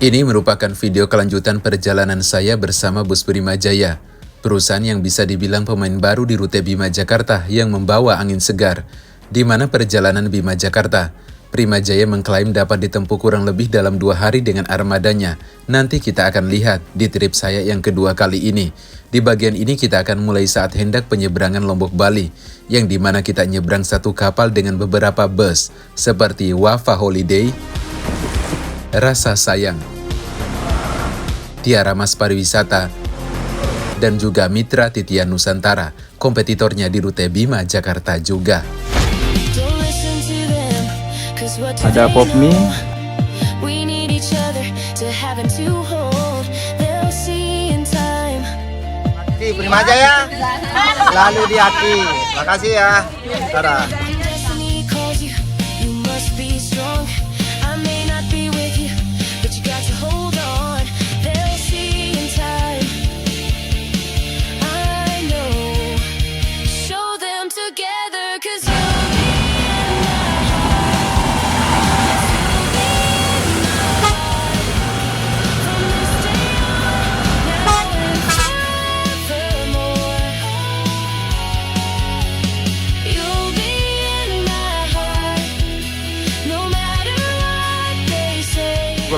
Ini merupakan video kelanjutan perjalanan saya bersama Bus Prima Jaya, perusahaan yang bisa dibilang pemain baru di rute Bima Jakarta yang membawa angin segar. Di mana perjalanan Bima Jakarta, Prima Jaya mengklaim dapat ditempuh kurang lebih dalam 2 hari dengan armadanya. Nanti kita akan lihat di trip saya yang kedua kali ini. Di bagian ini kita akan mulai saat hendak penyeberangan Lombok Bali, yang dimana kita nyebrang satu kapal dengan beberapa bus, seperti Wafa Holiday, Rasa Sayang, Tiara Mas Pariwisata, dan juga Mitra Titian Nusantara, kompetitornya di rute Bima Jakarta juga. Ada Popmi, Di Prima Jaya, lalu di hati. Makasih ya. Dadah.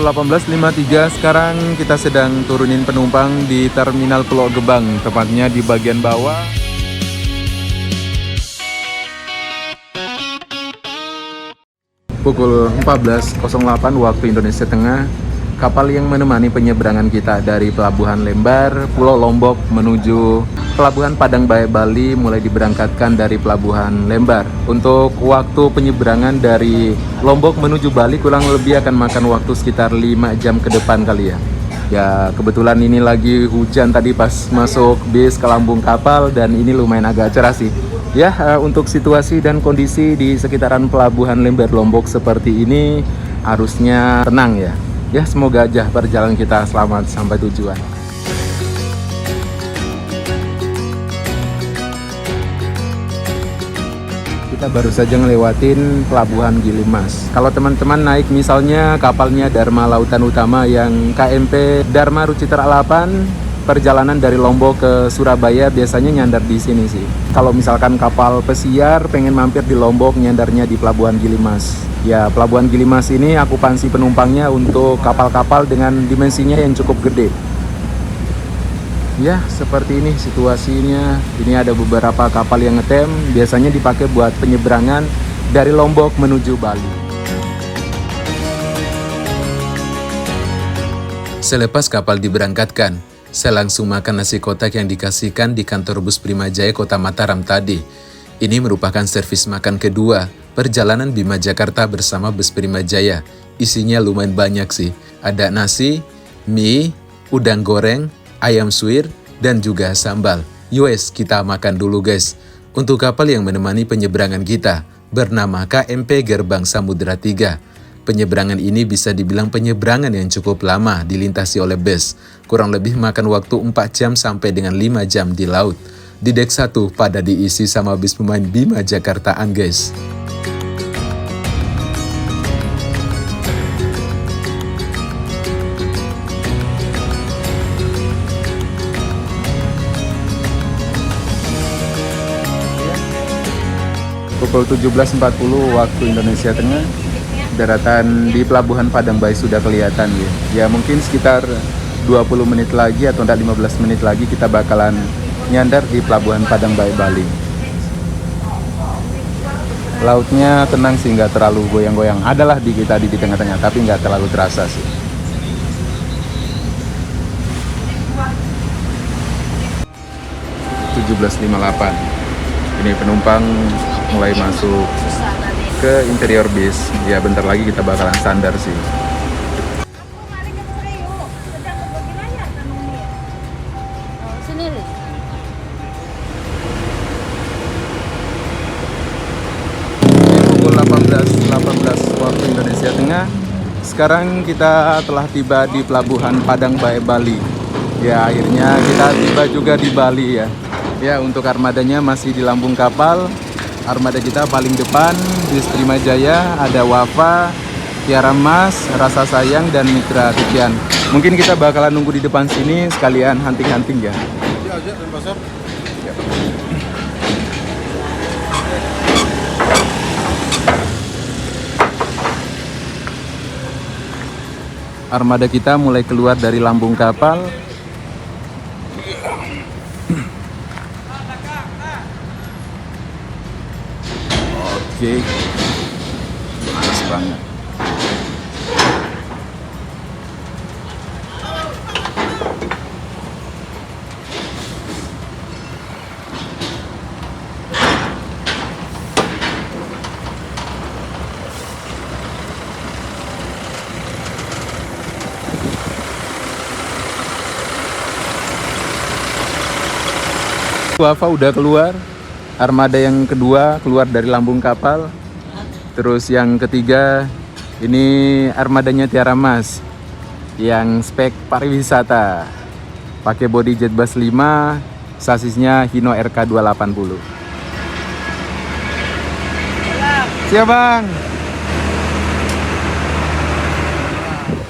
pukul 18.53. Sekarang kita sedang turunin penumpang di Terminal Pulau Gebang, tepatnya di bagian bawah. Pukul 14.08 waktu Indonesia Tengah, kapal yang menemani penyeberangan kita dari Pelabuhan Lembar, Pulau Lombok menuju Pelabuhan Padang Bae, Bali mulai diberangkatkan dari Pelabuhan Lembar. Untuk waktu penyeberangan dari Lombok menuju Bali kurang lebih akan makan waktu sekitar 5 jam ke depan kali ya. Ya kebetulan ini lagi hujan tadi pas masuk bis ke lambung kapal dan ini lumayan agak cerah sih. Ya untuk situasi dan kondisi di sekitaran Pelabuhan Lembar Lombok seperti ini harusnya tenang ya. Ya semoga aja perjalanan kita selamat sampai tujuan. Kita baru saja ngelewatin Pelabuhan Gilimas. Kalau teman-teman naik misalnya kapalnya Dharma Lautan Utama yang KMP Dharma Rucitra 8, perjalanan dari Lombok ke Surabaya biasanya nyandar di sini sih. Kalau misalkan kapal pesiar pengen mampir di Lombok, nyandarnya di Pelabuhan Gilimas. Ya, Pelabuhan Gilimas ini akupansi penumpangnya untuk kapal-kapal dengan dimensinya yang cukup gede. Ya, seperti ini situasinya. Ini ada beberapa kapal yang ngetem, biasanya dipakai buat penyeberangan dari Lombok menuju Bali. Selepas kapal diberangkatkan, saya langsung makan nasi kotak yang dikasihkan di kantor Bus Prima Jaya Kota Mataram tadi. Ini merupakan servis makan kedua perjalanan Bima Jakarta bersama Bus Prima Jaya. Isinya lumayan banyak sih. Ada nasi, mie, udang goreng, ayam suwir, dan juga sambal. Yowes, kita makan dulu guys. Untuk kapal yang menemani penyeberangan kita, bernama KMP Gerbang Samudra 3. Penyeberangan ini bisa dibilang penyeberangan yang cukup lama dilintasi oleh bus. Kurang lebih makan waktu 4 jam sampai dengan 5 jam di laut. Di dek 1 pada diisi sama bis pemain Bima Jakartaan guys. Pukul 17.40 waktu Indonesia Tengah, daratan di Pelabuhan Padang Bae sudah kelihatan ya. Ya mungkin sekitar 20 menit lagi atau 15 menit lagi kita bakalan nyandar di Pelabuhan Padang Bae, Bali. Lautnya tenang sih, nggak terlalu goyang-goyang. Adalah di kita di tengah-tengah, tapi nggak terlalu terasa sih. Ini penumpang mulai masuk ke interior bis. Ya bentar lagi kita bakalan sandar sih. Pukul 18.18 waktu Indonesia Tengah. Sekarang kita telah tiba di Pelabuhan Padang Bae, Bali. Ya akhirnya kita tiba juga di Bali ya. Ya untuk armadanya masih di lambung kapal. Armada kita paling depan Bus Prima Jaya, ada Wafa, Tiara Mas, Rasa Sayang, dan Mitra Titian. Mungkin kita bakalan nunggu di depan sini sekalian hunting-hunting ya. Armada kita mulai keluar dari lambung kapal. Oke, panas banget. Wafa udah keluar, armada yang kedua keluar dari lambung kapal. Terus yang ketiga ini armadanya Tiara Mas yang spek pariwisata, pakai body Jetbus 5, sasisnya Hino RK 280. Siap bang.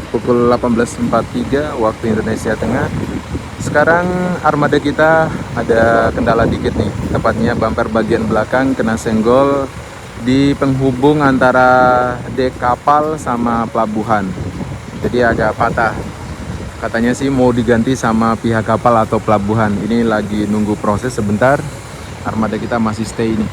Pukul 18.43 waktu Indonesia Tengah. Sekarang armada kita ada kendala dikit nih, tepatnya bumper bagian belakang kena senggol di penghubung antara dek kapal sama pelabuhan, jadi agak patah. Katanya sih mau diganti sama pihak kapal atau pelabuhan. Ini lagi nunggu proses sebentar, armada kita masih stay ini.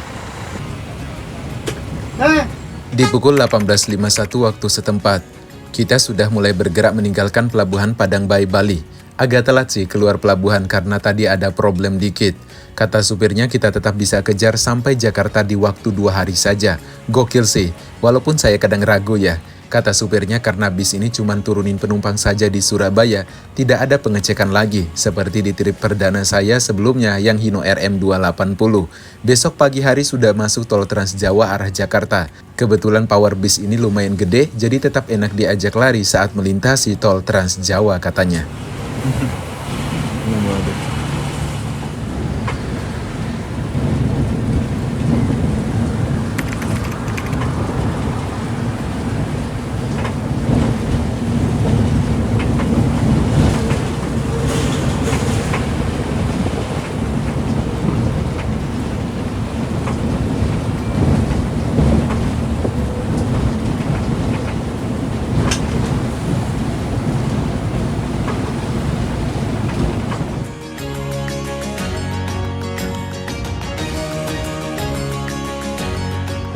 Di pukul 18.51 waktu setempat, kita sudah mulai bergerak meninggalkan pelabuhan Padang Bae, Bali. Agak telat sih keluar pelabuhan karena tadi ada problem dikit. Kata supirnya kita tetap bisa kejar sampai Jakarta di waktu 2 hari saja. Gokil sih, walaupun saya kadang ragu ya. Kata supirnya karena bis ini cuma turunin penumpang saja di Surabaya, tidak ada pengecekan lagi, seperti di trip perdana saya sebelumnya yang Hino RM 280. Besok pagi hari sudah masuk tol Trans Jawa arah Jakarta. Kebetulan power bis ini lumayan gede, jadi tetap enak diajak lari saat melintasi tol Trans Jawa katanya.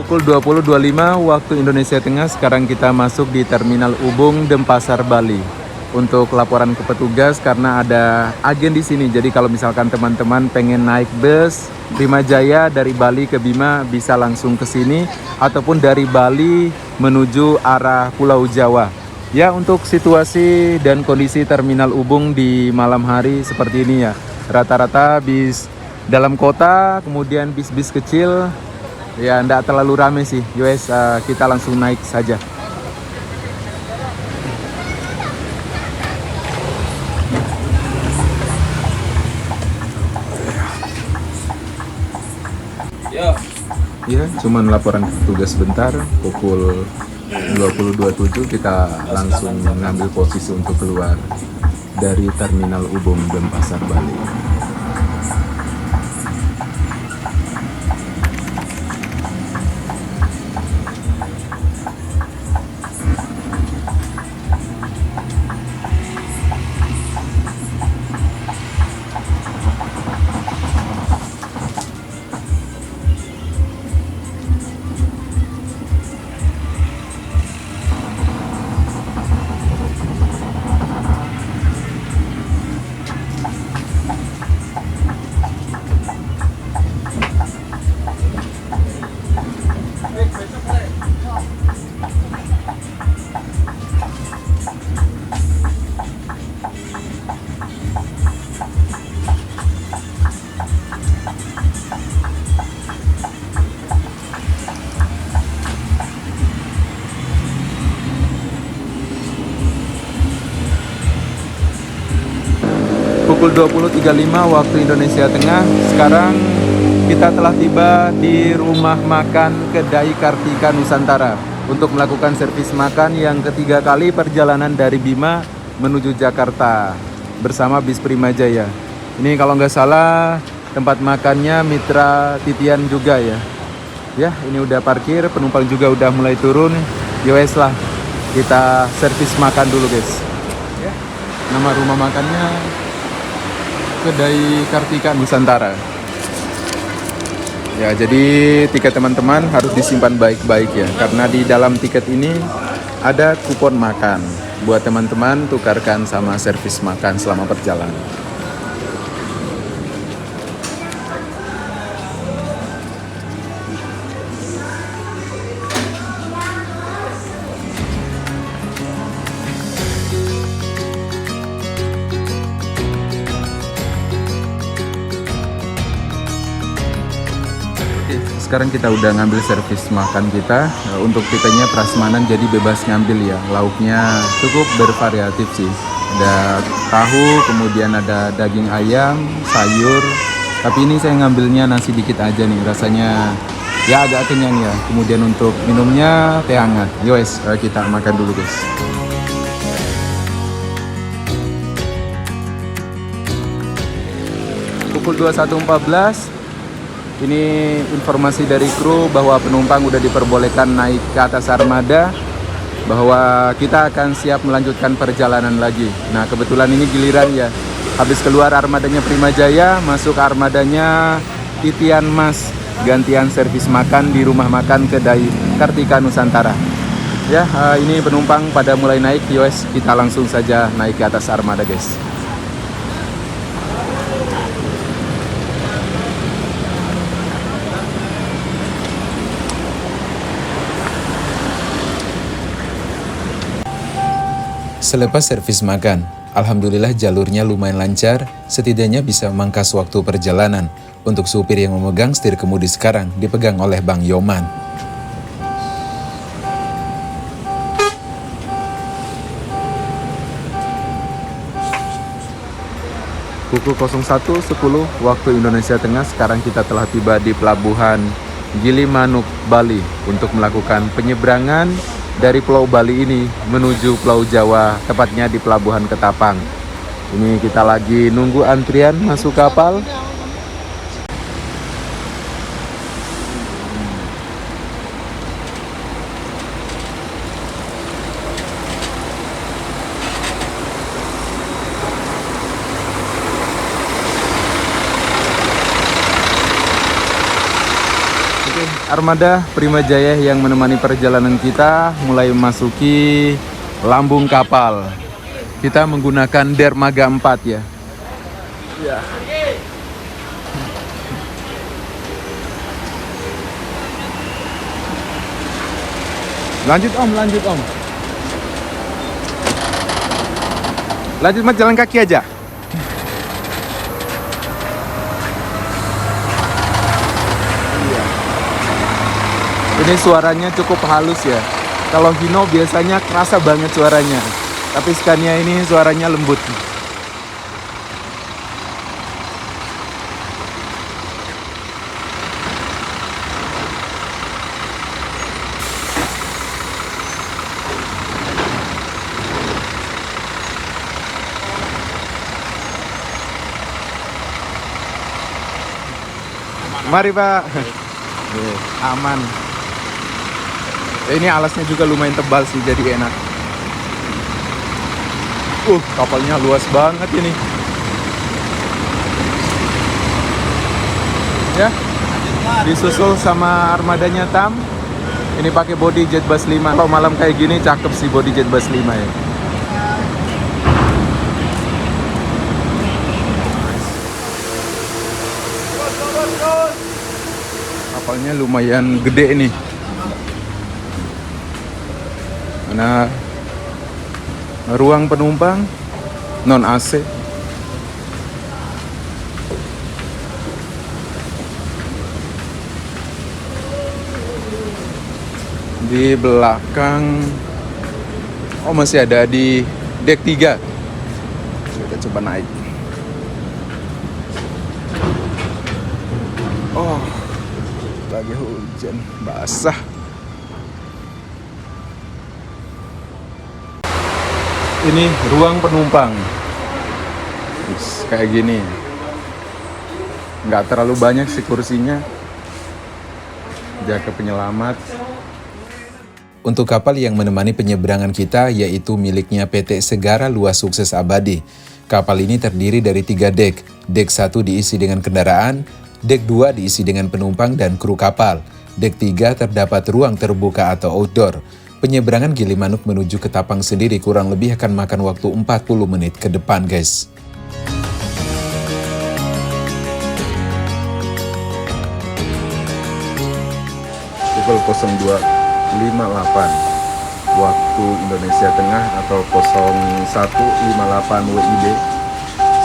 Pukul 20.25 waktu Indonesia Tengah, sekarang kita masuk di Terminal Ubung, Denpasar, Bali. Untuk laporan ke petugas karena ada agen di sini. Jadi kalau misalkan teman-teman pengen naik bus Prima Jaya dari Bali ke Bima bisa langsung ke sini ataupun dari Bali menuju arah Pulau Jawa. Ya, untuk situasi dan kondisi Terminal Ubung di malam hari seperti ini ya. Rata-rata bis dalam kota, kemudian bis-bis kecil. Ya, enggak terlalu rame sih. Yowes, kita langsung naik saja. Ya, cuman laporan petugas sebentar. Pukul 20.27 kita langsung mengambil posisi untuk keluar dari Terminal Ubung Denpasar, Bali. Pukul 20.35 waktu Indonesia Tengah. Sekarang kita telah tiba di rumah makan Kedai Kartika Nusantara. untuk melakukan servis makan yang ketiga kali perjalanan dari Bima menuju Jakarta bersama bis Primajaya. Ini kalau nggak salah tempat makannya Mitra Titian juga ya. Ya, ini udah parkir, penumpang juga udah mulai turun. Yowes lah, kita servis makan dulu guys. Ya, nama rumah makannya Kedai Kartika Nusantara. Ya, jadi tiket teman-teman harus disimpan baik-baik ya, karena di dalam tiket ini ada kupon makan buat teman-teman tukarkan sama servis makan selama perjalanan. Sekarang kita udah ngambil servis makan kita. Untuk tipenya prasmanan, jadi bebas ngambil ya. Lauknya cukup bervariatif sih. Ada tahu, kemudian ada daging ayam, sayur. Tapi ini saya ngambilnya nasi dikit aja nih. Rasanya ya agak kenyang ya. Kemudian untuk minumnya teh hangat. Yowes, kita makan dulu guys. Pukul 21.14. Ini informasi dari kru bahwa penumpang udah diperbolehkan naik ke atas armada, bahwa kita akan siap melanjutkan perjalanan lagi. Nah, kebetulan ini giliran ya. Habis keluar armadanya Primajaya, masuk armadanya Titian Mas, gantian servis makan di rumah makan Kedai Kartika Nusantara. Ya, ini penumpang pada mulai naik. Yowes, kita langsung saja naik ke atas armada guys. Selepas servis makan, alhamdulillah jalurnya lumayan lancar, setidaknya bisa memangkas waktu perjalanan. Untuk supir yang memegang setir kemudi sekarang dipegang oleh Bang Yoman. Pukul 01.10 waktu Indonesia Tengah, sekarang kita telah tiba di Pelabuhan Gilimanuk, Bali untuk melakukan penyeberangan dari Pulau Bali ini menuju Pulau Jawa, tepatnya di Pelabuhan Ketapang. Ini kita lagi nunggu antrian masuk kapal. Armada Primajaya yang menemani perjalanan kita mulai memasuki lambung kapal. Kita menggunakan dermaga 4 ya. Ya. Lanjut om. Lanjut mas, jalan kaki aja. Ini suaranya cukup halus ya. Kalau Hino biasanya kerasa banget suaranya, tapi Scania ini suaranya lembut. Mari Pak. Aman. Ini alasnya juga lumayan tebal sih, jadi enak. Kapalnya luas banget ini. Ya, disusul sama armadanya Tam. Ini pakai body Jetbus 5. Kalau malam kayak gini cakep sih body Jetbus 5 ya. Kapalnya lumayan gede nih. Nah, ruang penumpang non AC. Di belakang, masih ada di deck 3. Kita coba naik. Lagi hujan, basah. ini ruang penumpang. Kayak gini. Nggak terlalu banyak sih kursinya. Jaga penyelamat. Untuk kapal yang menemani penyeberangan kita yaitu miliknya PT Segara Luas Sukses Abadi. Kapal ini terdiri dari 3 dek. Dek 1 diisi dengan kendaraan, dek 2 diisi dengan penumpang dan kru kapal. Dek 3 terdapat ruang terbuka atau outdoor. Penyeberangan Gilimanuk menuju ke Tapang sendiri kurang lebih akan makan waktu 40 menit ke depan, guys. Pukul 02.58 waktu Indonesia Tengah atau 01.58 WIB.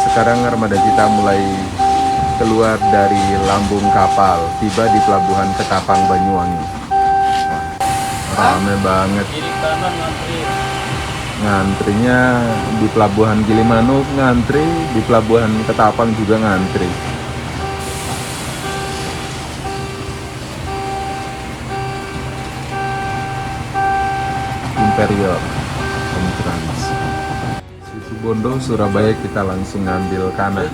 Sekarang armada kita mulai keluar dari lambung kapal, tiba di pelabuhan Ketapang Banyuwangi. Rame banget. Ngantrinya di pelabuhan Gilimanuk ngantri, di pelabuhan Ketapang juga ngantri. Imperial Entrance. Situ Bondo, Surabaya kita langsung ngambil kanan.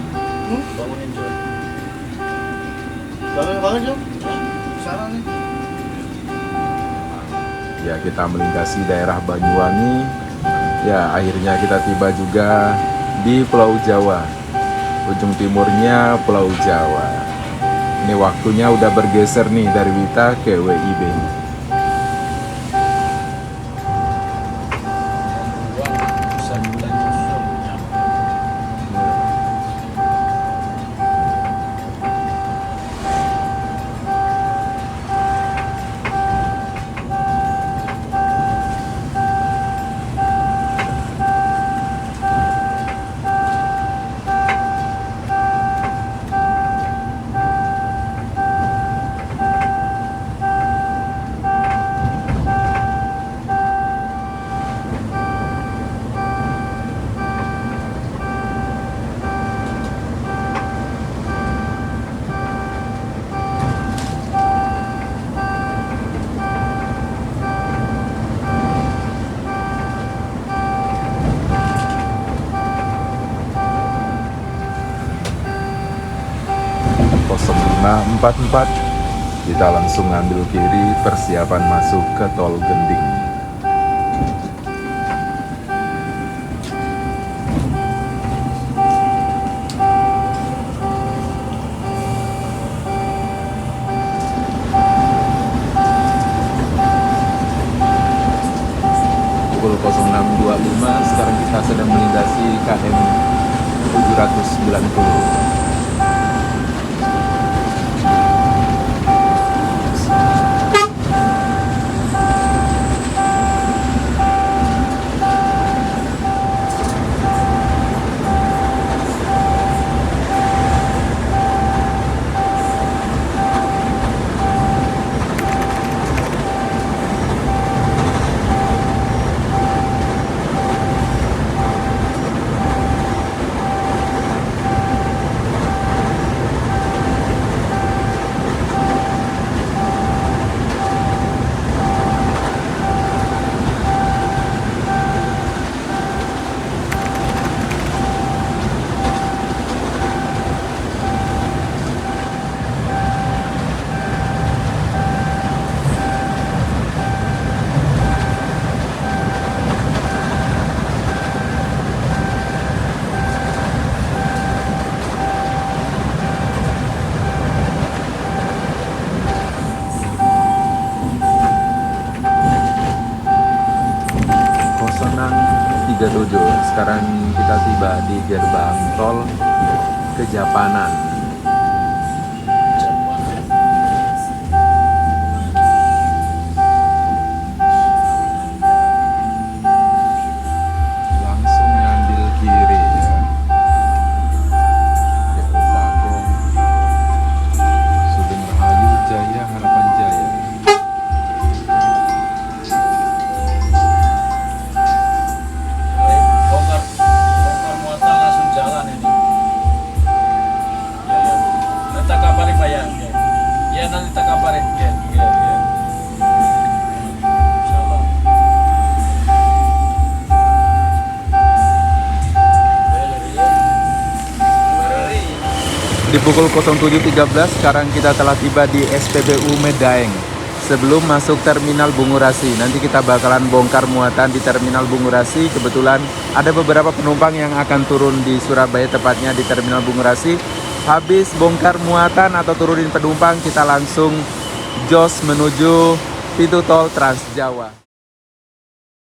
Bangun Jom. Sana nih. Ya, kita melintasi daerah Banyuwangi. Ya, akhirnya kita tiba juga di Pulau Jawa. Ujung timurnya Pulau Jawa. Ini waktunya udah bergeser nih dari Wita ke WIB. Kita langsung ngambil kiri, persiapan masuk ke Tol Gending. Pukul 06.25, sekarang kita sedang melintasi KM 790. Sekarang kita tiba di gerbang tol Kejapanan. Langsung ngambil kiri ya. Depo Bagong, Sugeng Rahayu, Jaya, Harapan Jaya. Nanti tak kabarin ya. Insyaallah. Di pukul 07.13 sekarang kita telah tiba di SPBU Medaeng. Sebelum masuk Terminal Bungurasi, nanti kita bakalan bongkar muatan di Terminal Bungurasi. Kebetulan ada beberapa penumpang yang akan turun di Surabaya, tepatnya di Terminal Bungurasi. Habis bongkar muatan atau turunin penumpang, kita langsung jos menuju pintu tol Trans Jawa.